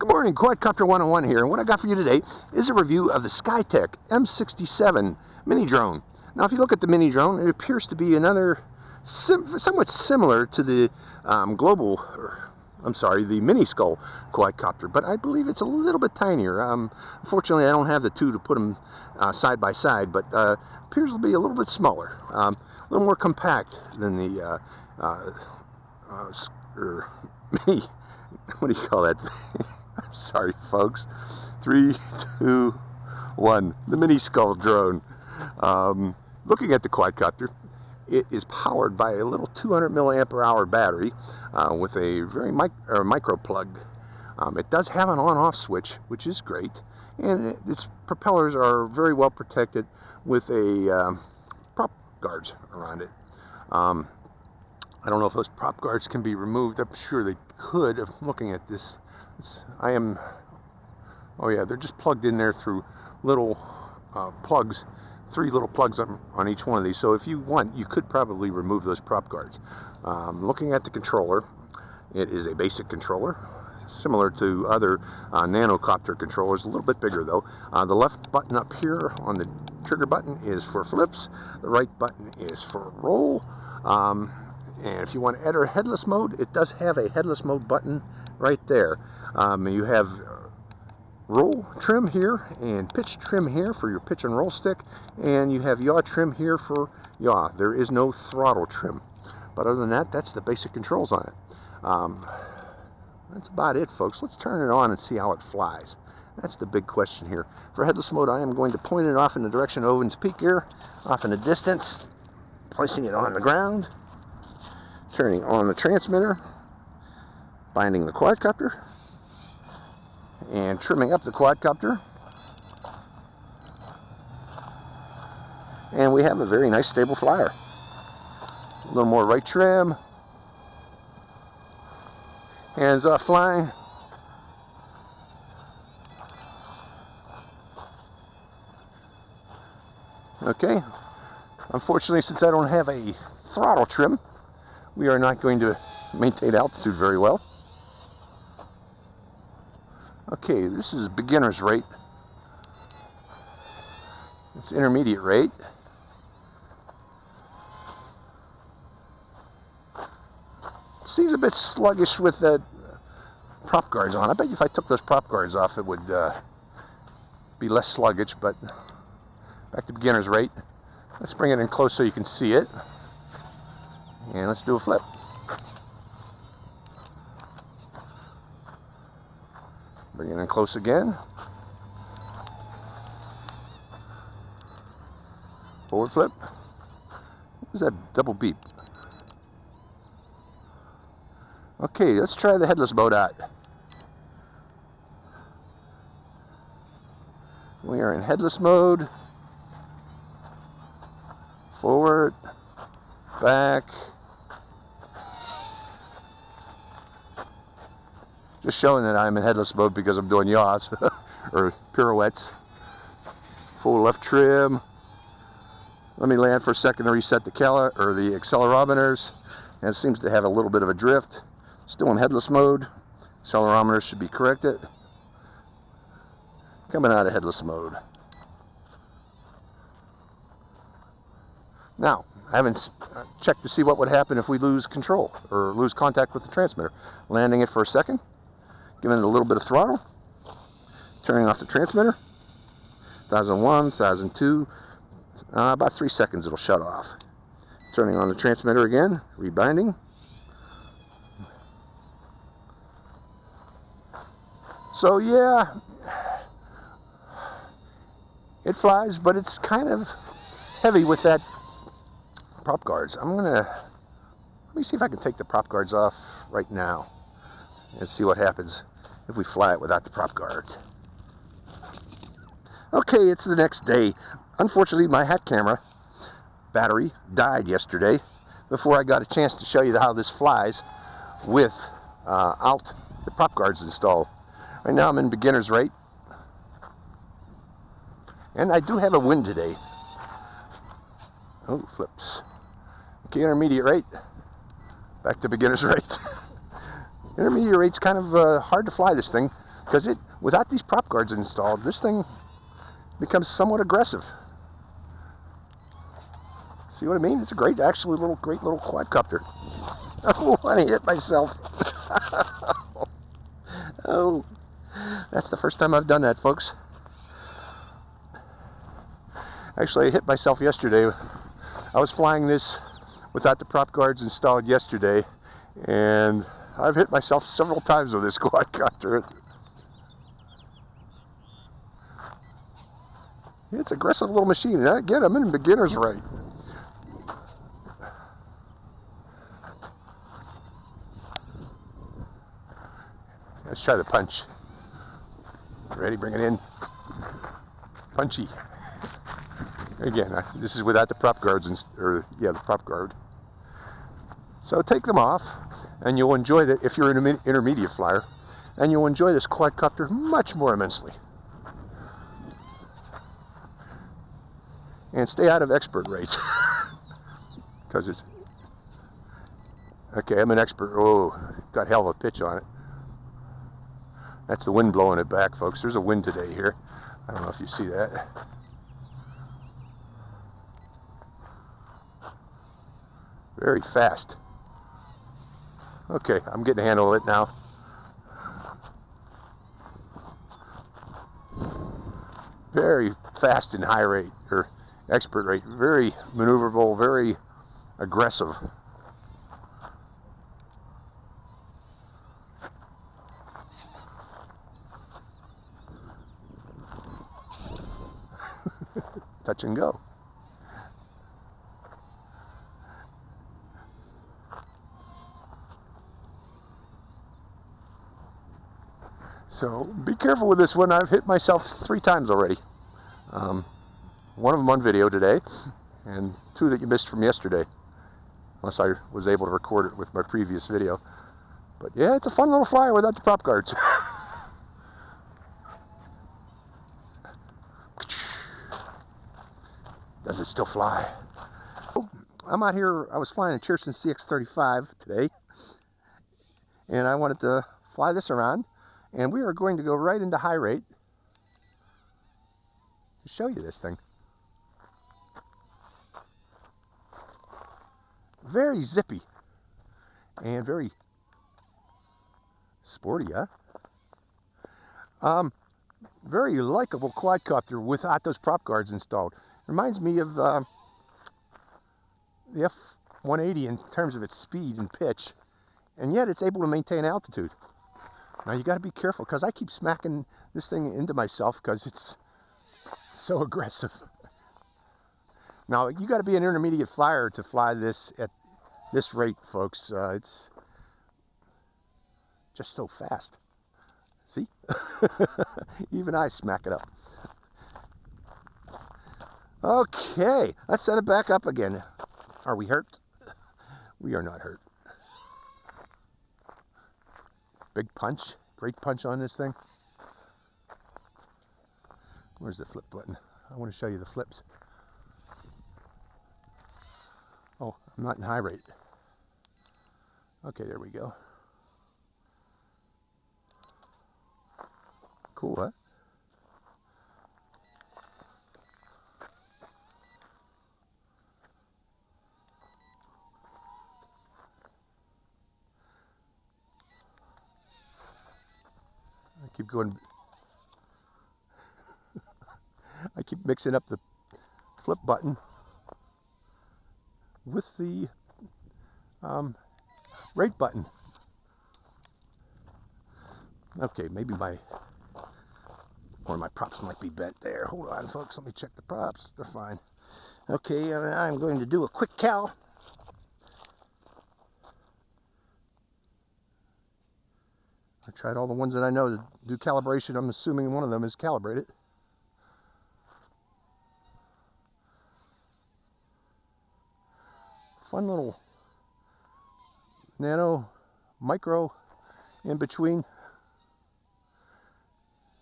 Good morning, Quadcopter 101 here, and what I got for you today is a review of the Skytech M67 mini drone. Now, if you look at the mini drone, it appears to be another somewhat similar to the the mini skull quadcopter, but I believe it's a little bit tinier. Unfortunately, I don't have the two to put them side by side, but appears to be a little bit smaller, a little more compact than the mini. What do you call that thing? I'm sorry, folks. 3, 2, 1. The mini skull drone. Looking at the quadcopter, it is powered by a little 200 milliamp hour battery with a very micro plug. It does have an on-off switch, which is great, and its propellers are very well protected with a prop guards around it. I don't know if those prop guards can be removed. I'm sure they could. I'm looking at this. Oh yeah, they're just plugged in there through little plugs, 3 little plugs on each one of these. So if you want, you could probably remove those prop guards. Looking at the controller, it is a basic controller, similar to other nanocopter controllers, a little bit bigger though. The left button up here on the trigger button is for flips. The right button is for roll. And if you want to enter headless mode, it does have a headless mode button right there. You have roll trim here and pitch trim here for your pitch and roll stick, and you have yaw trim here for yaw. There is no throttle trim, but other than that, that's the basic controls on it. That's about it, folks. Let's turn it on and see how it flies. That's the big question here. For headless mode, I am going to point it off in the direction of Owen's Peak here, off in the distance, placing it on the ground, turning on the transmitter, binding the quadcopter, and trimming up the quadcopter. And we have a very nice stable flyer. A little more right trim. Hands off flying. Okay. Unfortunately, since I don't have a throttle trim, we are not going to maintain altitude very well. Okay, this is beginner's rate. It's intermediate rate. It seems a bit sluggish with the prop guards on. I bet you if I took those prop guards off, it would be less sluggish, but back to beginner's rate. Let's bring it in close so you can see it. And let's do a flip. Bring it in close again. Forward flip. What was that double beep? Okay, let's try the headless mode out. We are in headless mode. Forward, back. Just showing that I'm in headless mode because I'm doing yaws or pirouettes. Full left trim. Let me land for a second to reset the accelerometers. And it seems to have a little bit of a drift. Still in headless mode. Accelerometers should be corrected. Coming out of headless mode. Now, I haven't checked to see what would happen if we lose control or lose contact with the transmitter. Landing it for a second. Giving it a little bit of throttle, turning off the transmitter, 1001, 1002, about 3 seconds it'll shut off. Turning on the transmitter again, rebinding. So yeah, it flies, but it's kind of heavy with that prop guards. Let me see if I can take the prop guards off right now and see what happens if we fly it without the prop guards. Okay, it's the next day. Unfortunately, my hat camera battery died yesterday before I got a chance to show you how this flies without the prop guards installed. Right now I'm in beginner's rate, and I do have a wind today. Oh, flips. Okay, intermediate rate, back to beginner's rate. Intermediate rate's kind of hard to fly this thing. because without these prop guards installed, this thing becomes somewhat aggressive. See what I mean? It's a great little quadcopter. Oh, I hit myself. Oh, that's the first time I've done that, folks. Actually, I hit myself yesterday. I was flying this without the prop guards installed yesterday, and I've hit myself several times with this quadcopter. It's an aggressive little machine. And again, I'm in beginner's right. Let's try the punch. Ready? Bring it in. Punchy. Again, this is without the prop guards, the prop guard. So take them off, and you'll enjoy that if you're an intermediate flyer, and you'll enjoy this quadcopter much more immensely. And stay out of expert rates, because it's okay. I'm an expert. Oh, got hell of a pitch on it. That's the wind blowing it back, folks. There's a wind today here. I don't know if you see that. Very fast. Okay, I'm getting a handle of it now. Very fast and high rate, or expert rate. Very maneuverable, very aggressive. Touch and go. So be careful with this one. I've hit myself 3 times already. One of them on video today, and 2 that you missed from yesterday, unless I was able to record it with my previous video. But yeah, it's a fun little flyer without the prop guards. Does it still fly? I'm out here, I was flying a Cheerson CX-35 today, and I wanted to fly this around, and we are going to go right into high rate to show you this thing. Very zippy and very sporty, huh? Very likable quadcopter without those prop guards installed. Reminds me of the F-180 in terms of its speed and pitch, and yet it's able to maintain altitude. Now you got to be careful, because I keep smacking this thing into myself because it's so aggressive. Now you got to be an intermediate flyer to fly this at this rate, folks. It's just so fast. See? Even I smack it up. Okay, let's set it back up again. Are we hurt? We are not hurt. Big punch, great punch on this thing. Where's the flip button? I want to show you the flips. Oh, I'm not in high rate. Okay, there we go. Cool, huh? I keep going. I keep mixing up the flip button with the rate button. Okay, maybe one of my props might be bent there. Hold on, folks. Let me check the props. They're fine. Okay, I'm going to do a quick cal. I tried all the ones that I know to do calibration. I'm assuming one of them is calibrated. Fun little nano, micro in between.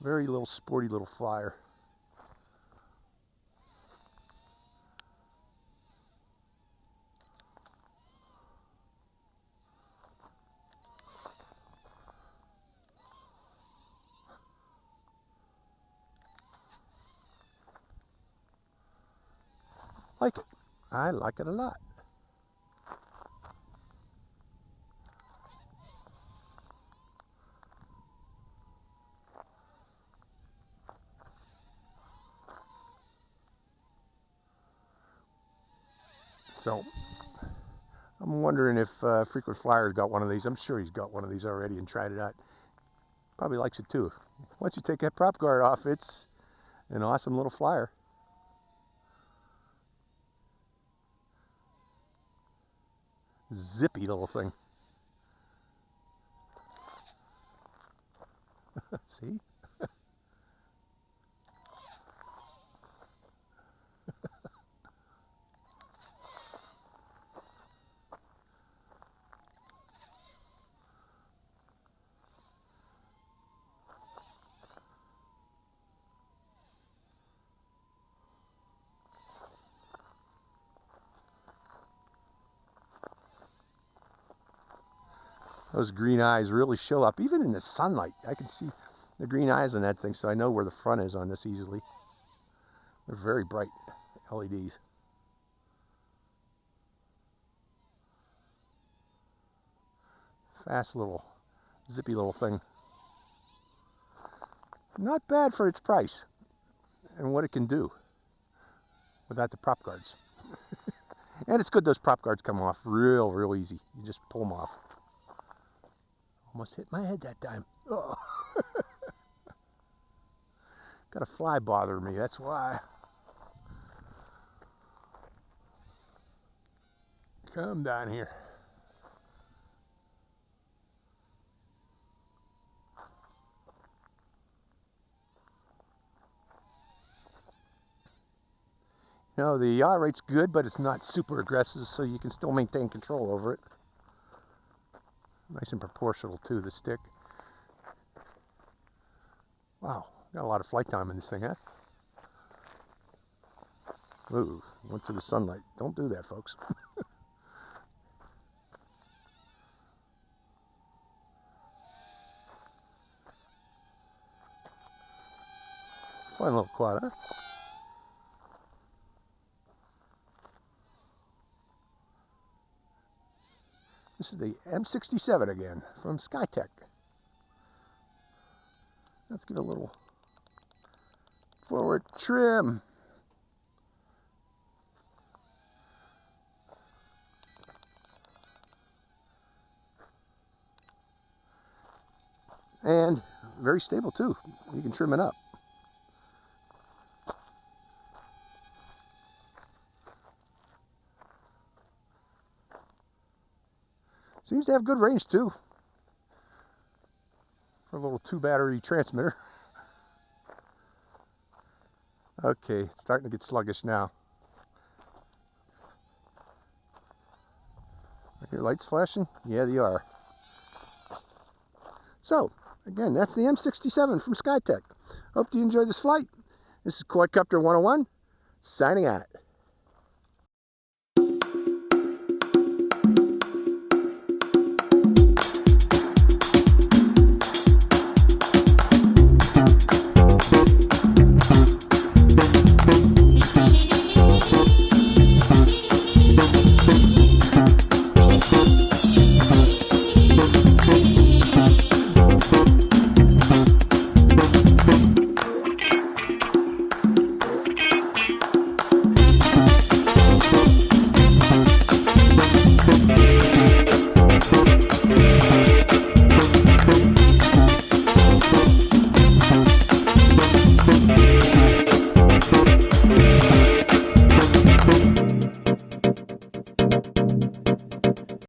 Very little sporty little flyer. like it. I like it a lot. So I'm wondering if Frequent Flyer's got one of these. I'm sure he's got one of these already and tried it out. Probably likes it too. Once you take that prop guard off, it's an awesome little flyer. Zippy little thing. See? Those green eyes really show up, even in the sunlight. I can see the green eyes on that thing, so I know where the front is on this easily. They're very bright LEDs. Fast little, zippy little thing. Not bad for its price and what it can do without the prop guards. And it's good those prop guards come off real easy. You just pull them off. Almost hit my head that time. Oh. Got a fly bothering me, that's why. Come down here. You know, the yaw rate's good, but it's not super aggressive, so you can still maintain control over it. Nice and proportional to the stick. Wow, got a lot of flight time in this thing, huh? Ooh, went through the sunlight. Don't do that, folks. Fun little quad, huh? This is the M67 again from Skytech. Let's give it a little forward trim. And very stable too. You can trim it up. Seems to have good range too. For a little 2-battery transmitter. Okay, it's starting to get sluggish now. Are your lights flashing? Yeah, they are. So, again, that's the M67 from Skytech. Hope you enjoyed this flight. This is Quadcopter 101, signing out.